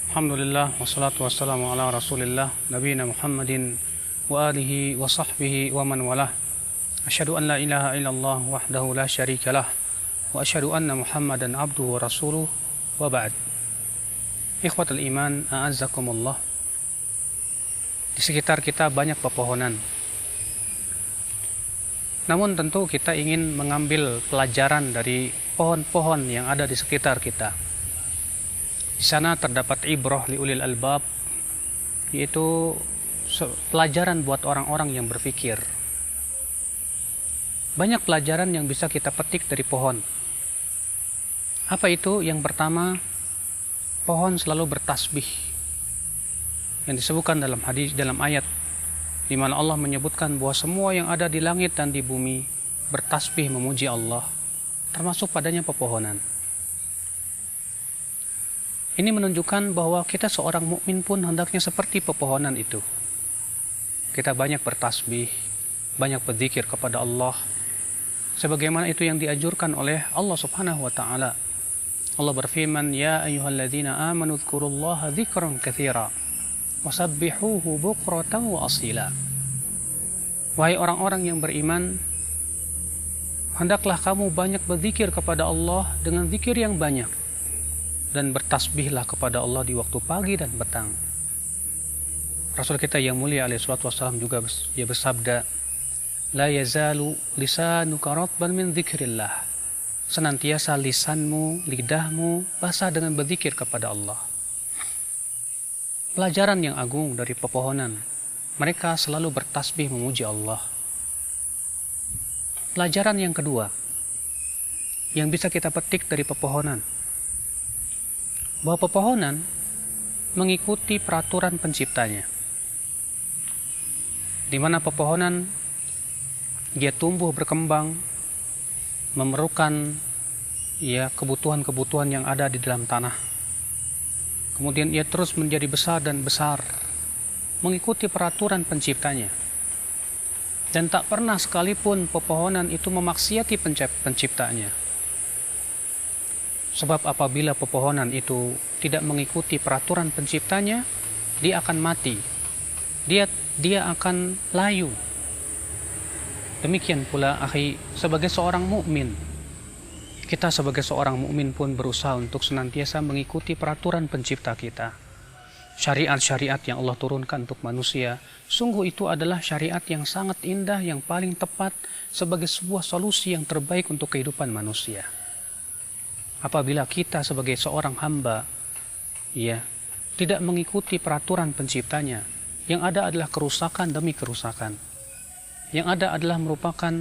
Alhamdulillah wassalatu wassalamu ala Rasulillah nabiyina Muhammadin wa alihi wa sahbihi wa man walah. Asyhadu an la ilaha illallah wahdahu la syarikalah wa asyhadu anna Muhammadan abduhu wa rasuluh wa ba'd. Ikhwatul iman, a'azzakumullah. Di sekitar kita banyak pepohonan. Namun tentu kita ingin mengambil pelajaran dari pohon-pohon yang ada di sekitar kita. Di sana terdapat ibrah liulil albab, yaitu pelajaran buat orang-orang yang berpikir. Banyak pelajaran yang bisa kita petik dari pohon. Apa itu? Yang pertama, pohon selalu bertasbih. Yang disebutkan dalam hadis, dalam ayat, di mana Allah menyebutkan bahwa semua yang ada di langit dan di bumi bertasbih memuji Allah, termasuk padanya pepohonan. Ini menunjukkan bahwa kita seorang mukmin pun hendaknya seperti pepohonan itu. Kita banyak bertasbih, banyak berzikir kepada Allah, sebagaimana itu yang dianjurkan oleh Allah Subhanahu wa taala. Allah berfirman, "Ya ayyuhalladzina amanu dzkurullaha dzikran katsira wasabbihuhu bukratan wa asila." Wahai orang-orang yang beriman, hendaklah kamu banyak berzikir kepada Allah dengan zikir yang banyak, dan bertasbihlah kepada Allah di waktu pagi dan petang. Rasul kita yang mulia alaihi salatu wassalam juga dia bersabda, "La yazalu lisanuka ratban min dzikrillah." Senantiasa lisanmu, lidahmu basah dengan berzikir kepada Allah. Pelajaran yang agung dari pepohonan, mereka selalu bertasbih memuji Allah. Pelajaran yang kedua yang bisa kita petik dari pepohonan, bahwa pepohonan mengikuti peraturan penciptanya, di mana pepohonan dia tumbuh berkembang, memerlukan kebutuhan-kebutuhan yang ada di dalam tanah. Kemudian ia terus menjadi besar dan besar, mengikuti peraturan penciptanya. Dan tak pernah sekalipun pepohonan itu memaksiati penciptanya. Sebab apabila pepohonan itu tidak mengikuti peraturan penciptanya, dia akan mati. Dia akan layu. Demikian pula akhi, sebagai seorang mukmin, kita sebagai seorang mukmin pun berusaha untuk senantiasa mengikuti peraturan pencipta kita. Syariat-syariat yang Allah turunkan untuk manusia, sungguh itu adalah syariat yang sangat indah, yang paling tepat sebagai sebuah solusi yang terbaik untuk kehidupan manusia. Apabila kita sebagai seorang hamba tidak mengikuti peraturan penciptanya, yang ada adalah kerusakan demi kerusakan. Yang ada adalah merupakan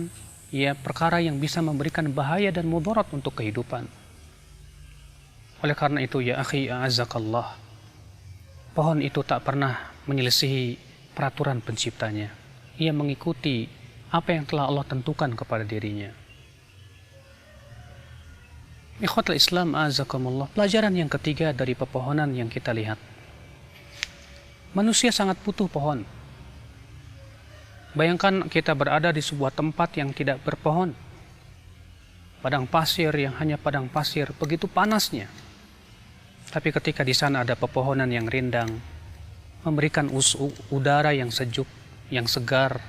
perkara yang bisa memberikan bahaya dan mudarat untuk kehidupan. Oleh karena itu ya akhi a'azzakallah, pohon itu tak pernah menyelisihi peraturan penciptanya. Ia mengikuti apa yang telah Allah tentukan kepada dirinya. Ikhwatul Islam a'azzakumullah, pelajaran yang ketiga dari pepohonan yang kita lihat. Manusia sangat butuh pohon. Bayangkan kita berada di sebuah tempat yang tidak berpohon. Padang pasir yang hanya padang pasir, begitu panasnya. Tapi ketika di sana ada pepohonan yang rindang, memberikan udara yang sejuk, yang segar,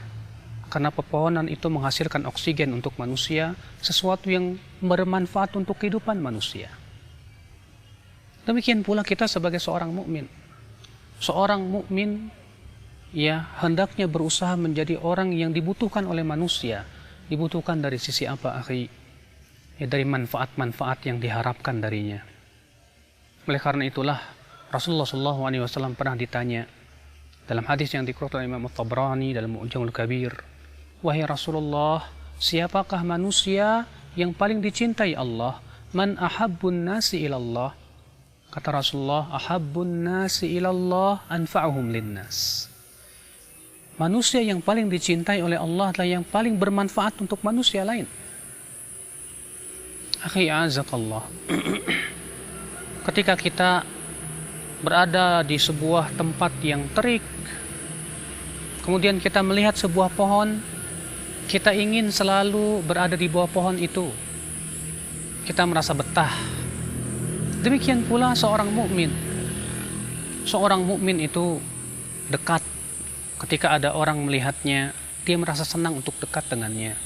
karena pepohonan itu menghasilkan oksigen untuk manusia, sesuatu yang bermanfaat untuk kehidupan manusia. Demikian pula kita sebagai seorang mukmin. Seorang mukmin hendaknya berusaha menjadi orang yang dibutuhkan oleh manusia. Dibutuhkan dari sisi apa, akhi? Dari manfaat-manfaat yang diharapkan darinya. Oleh karena itulah Rasulullah SAW pernah ditanya dalam hadis yang dikeluarkan oleh Imam At-Tabrani dalam Mu'jamul Kabir, "Wahai Rasulullah, siapakah manusia yang paling dicintai Allah? Man ahabbun nasi ilallah?" Kata Rasulullah, "Ahabbun nasi ilallah anfa'uhum linnas." Manusia yang paling dicintai oleh Allah adalah yang paling bermanfaat untuk manusia lain. Akhi a'azakallah, ketika kita berada di sebuah tempat yang terik, kemudian kita melihat sebuah pohon, kita ingin selalu berada di bawah pohon itu. Kita merasa betah. Demikian pula seorang mukmin. Seorang mukmin itu dekat. Ketika ada orang melihatnya, dia merasa senang untuk dekat dengannya.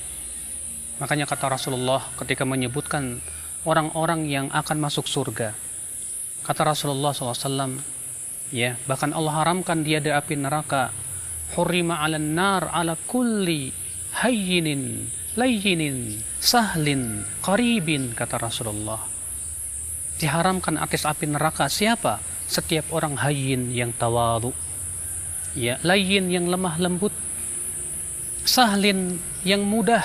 Makanya kata Rasulullah ketika menyebutkan orang-orang yang akan masuk surga, kata Rasulullah SAW, ya, bahkan Allah haramkan dia di api neraka. Hurrima 'alan nar 'ala kulli hayyinin layyinin sahlin qaribin, kata Rasulullah. Diharamkan atas api neraka siapa? Setiap orang hayyin yang tawadhu, ya, layyin yang lemah lembut, sahlin yang mudah,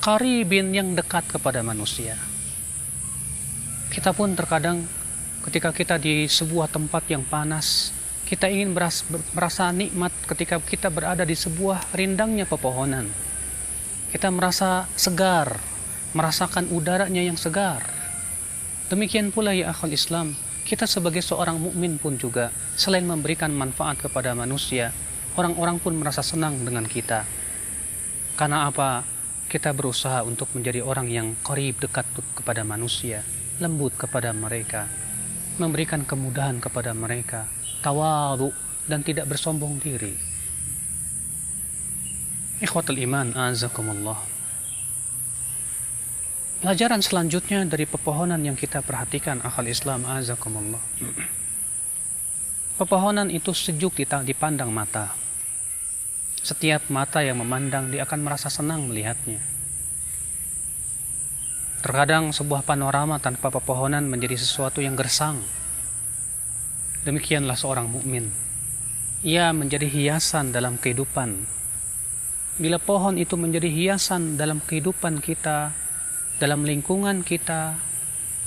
qaribin yang dekat kepada manusia. Kita pun terkadang ketika kita di sebuah tempat yang panas, kita ingin merasa nikmat ketika kita berada di sebuah rindangnya pepohonan. Kita merasa segar, merasakan udaranya yang segar. Demikian pula ya akhul Islam, kita sebagai seorang mukmin pun juga selain memberikan manfaat kepada manusia, orang-orang pun merasa senang dengan kita. Karena apa? Kita berusaha untuk menjadi orang yang qarib, dekat kepada manusia, lembut kepada mereka, memberikan kemudahan kepada mereka, tawadhu dan tidak bersombong diri. Ikhwatul iman, azakumullah. Pelajaran selanjutnya dari pepohonan yang kita perhatikan akhal Islam, azakumullah. Pepohonan itu sejuk dipandang mata. Setiap mata yang memandang dia akan merasa senang melihatnya. Terkadang sebuah panorama tanpa pepohonan menjadi sesuatu yang gersang. Demikianlah seorang mukmin. Ia menjadi hiasan dalam kehidupan. Bila pohon itu menjadi hiasan dalam kehidupan kita, dalam lingkungan kita,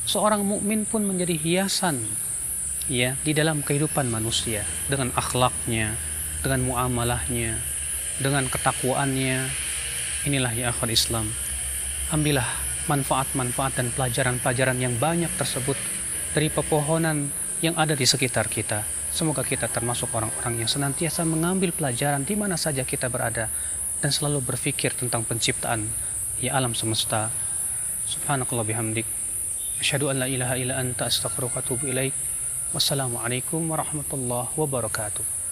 seorang mukmin pun menjadi hiasan, ya, di dalam kehidupan manusia dengan akhlaknya, dengan muamalahnya, dengan ketakwaannya. Inilah ya akhwat Islam. Ambillah manfaat-manfaat dan pelajaran-pelajaran yang banyak tersebut dari pepohonan yang ada di sekitar kita. Semoga kita termasuk orang-orang yang senantiasa mengambil pelajaran di mana saja kita berada dan selalu berpikir tentang penciptaan ya alam semesta. Subhanakallah bihamdik, asyhadu an la ilaha illa anta, astaghfiruka wa atubu ilaik. Wassalamualaikum warahmatullahi wabarakatuh.